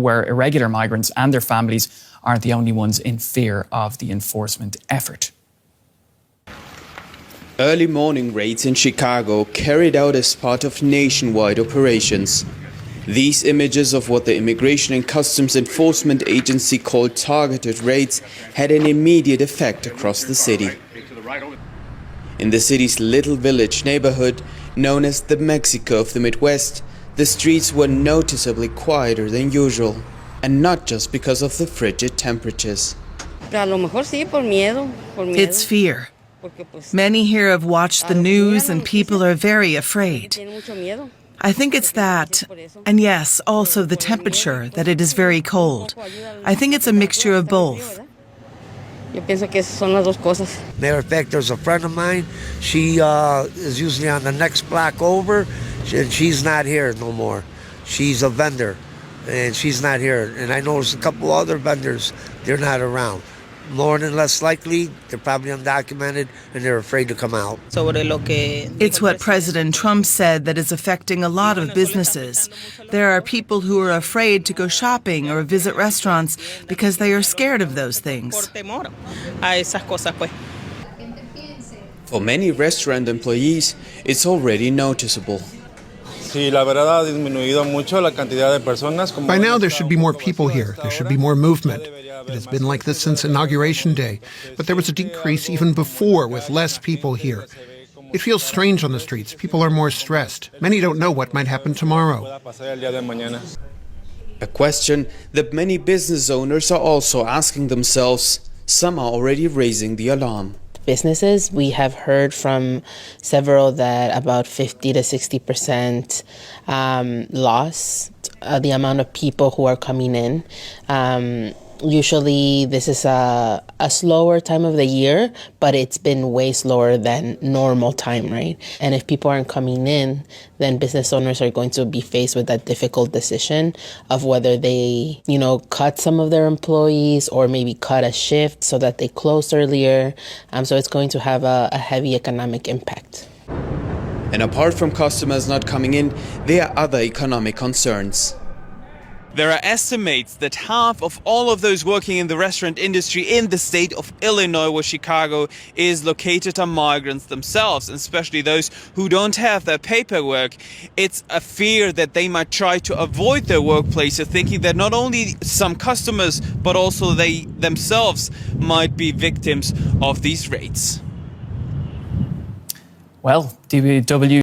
where irregular migrants and their families aren't the only ones in fear of the enforcement effort. Early morning raids in Chicago carried out as part of nationwide operations. These images of what the Immigration and Customs Enforcement Agency called targeted raids had an immediate effect across the city. In the city's Little Village neighborhood, known as the Mexico of the Midwest, the streets were noticeably quieter than usual, and not just because of the frigid temperatures. It's fear. Many here have watched the news and people are very afraid. I think it's that, and yes, also the temperature, that it is very cold. I think it's a mixture of both. Matter of fact, there's a friend of mine, she is usually on the next block over, and she's not here no more. She's a vendor, and she's not here. And I noticed a couple other vendors, they're not around. More than less likely, they're probably undocumented and they're afraid to come out. It's what President Trump said that is affecting a lot of businesses. There are people who are afraid to go shopping or visit restaurants because they are scared of those things. For many restaurant employees, it's already noticeable. By now, there should be more people here. There should be more movement. It has been like this since Inauguration Day, but there was a decrease even before with less people here. It feels strange on the streets. People are more stressed. Many don't know what might happen tomorrow. A question that many business owners are also asking themselves. Some are already raising the alarm. Businesses, we have heard from several that about 50 to 60% lost the amount of people who are coming in. Usually this is a slower time of the year, but it's been way slower than normal time, right? And if people aren't coming in, then business owners are going to be faced with that difficult decision of whether they, cut some of their employees or maybe cut a shift so that they close earlier. So it's going to have a heavy economic impact. And apart from customers not coming in, there are other economic concerns. There are estimates that half of all of those working in the restaurant industry in the state of Illinois, where Chicago is located, are migrants themselves, and especially those who don't have their paperwork. It's a fear that they might try to avoid their workplaces, thinking that not only some customers, but also they themselves might be victims of these raids. Well, DW